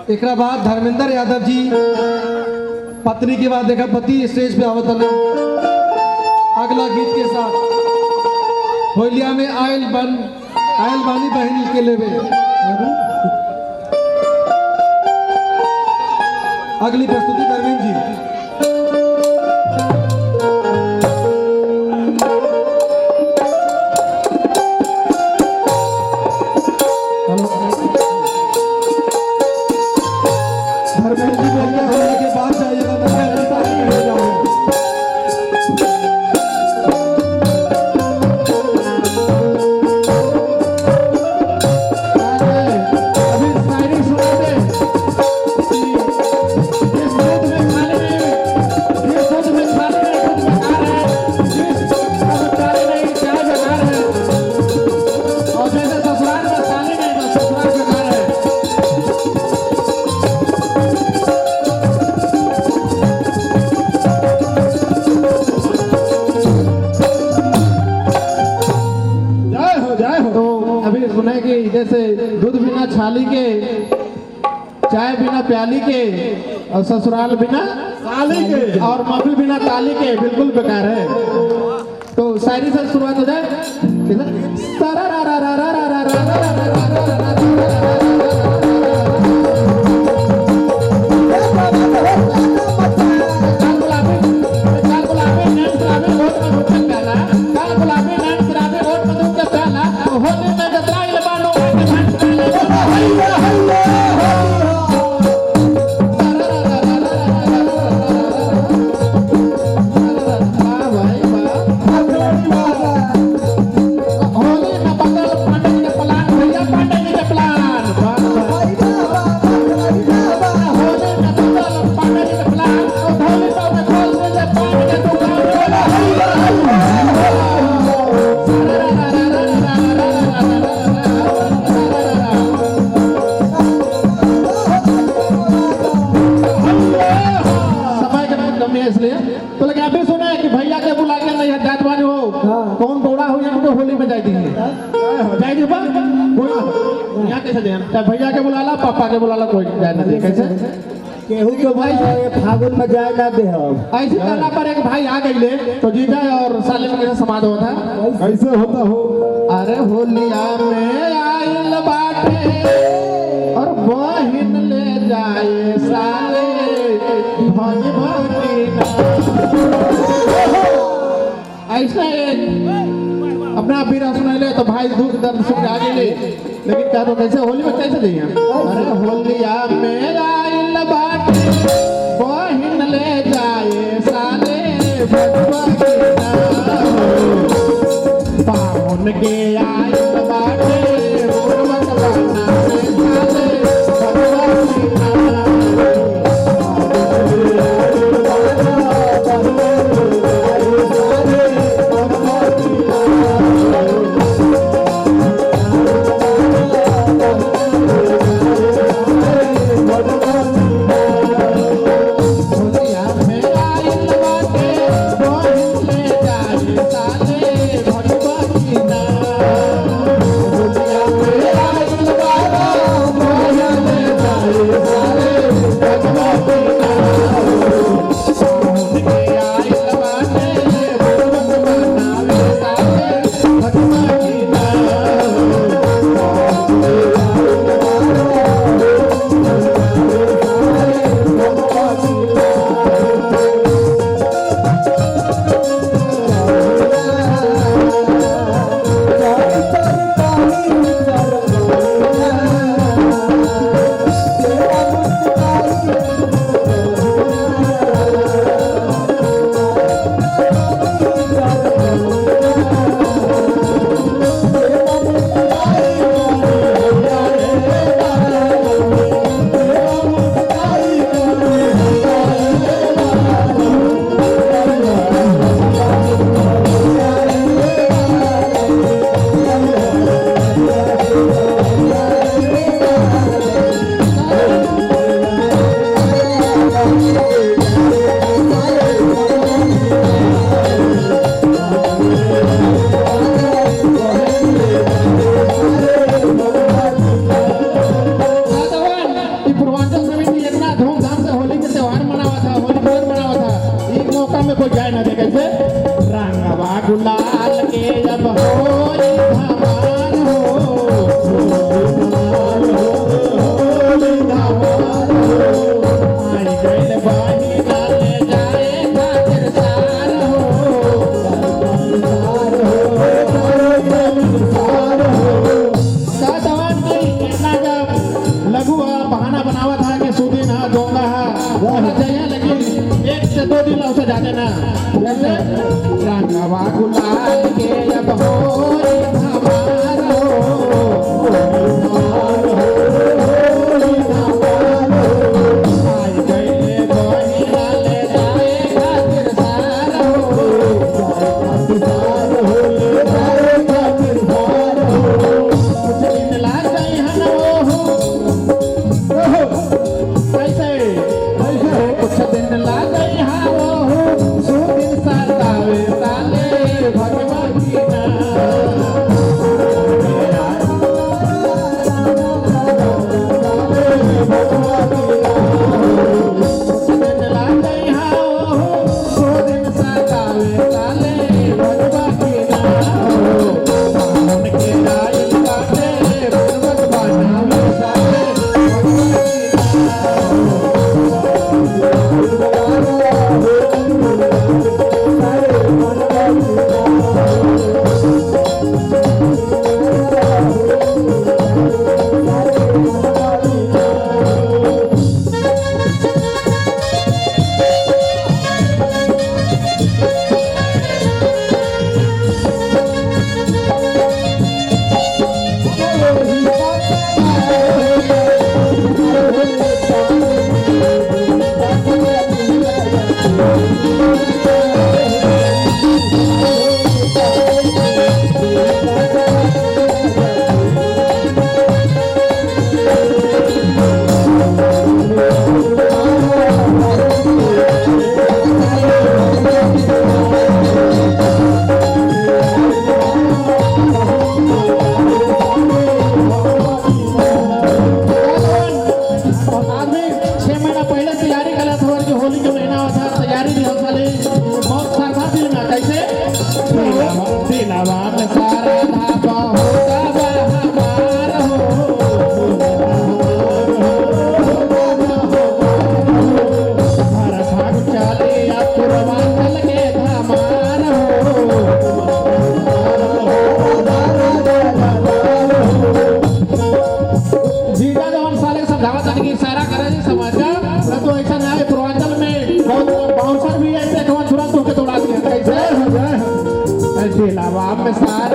एक बाद धर्मेंद्र यादव जी पत्नी के बाद देखा पति स्टेज पे आवत ना अगला गीत के साथ होलिया में आयल बानी बहन के लेवे। अगली प्रस्तुति धर्मेंद्र जी। जैसे दूध बिना छाली के, चाय बिना प्याली के, और ससुराल बिना साली के, और महफिल बिना ताली के बिल्कुल बेकार है। तो शायरी से शुरुआत हो जाए। तो लगे अभी सुना है कि भैया के बुला के नहीं जात वाले हो कौन बौड़ा हो या तो होली में जाई देंगे जाई दे बा कोई यहां कैसे दे भैया के बुलाला पापा के बुलाला कोई जाए ना दे कैसे केहू के भाई फागुन में जाए ना दे हम ऐसे करना पर एक भाई आ गईले तो जीजा और साले में कैसे समाद होता कैसे होता हो। अरे होलिया में आइल बाटे और बहिन ले जाए साले भज भगीना। ऐसा अपना बीरा सुनाइले तो भाई दुख दर्द सुन के आगे ले, लेकिन कह दो कैसे होली में कैसे दिए। अरे होलिया में आइल बाटे बहिन ले जाए साले भगवाना पावन के आइल बाटे भगवाना साले भगवाना। रंगवा गुलाल के अब होली हमारो आई गईले बहिना ले जाए खातिर सारो कुछ दिन लाग गई हन कैसे कुछ दिन लाग गई हाँ सो दिन सातावे साले भगवान की ना कुछ दिन लाग गई हाँ सो दिन सातावे साले भगवान की ना मन के लायक बाटे भगवत बनावे साले भगवान की ना आदमी 6 महीना पहले तैयारी कला था कि होली के महीना होता तैयारी भी होता ले बहुत सारा दिल में कैसे दिलावा में सारा धापा होता बा हमार हो हर भाग चाले या पूर्वांचल के धमार हो जीजा जो हम साले समझावा था कि सारा करे जी समझ जा तो ऐसा ना है पूर्वांचल में बहुत बाउंसर भी ऐसे कौन तुरंत होके तोड़ा दिया कैसे ऐसे लावा में सारा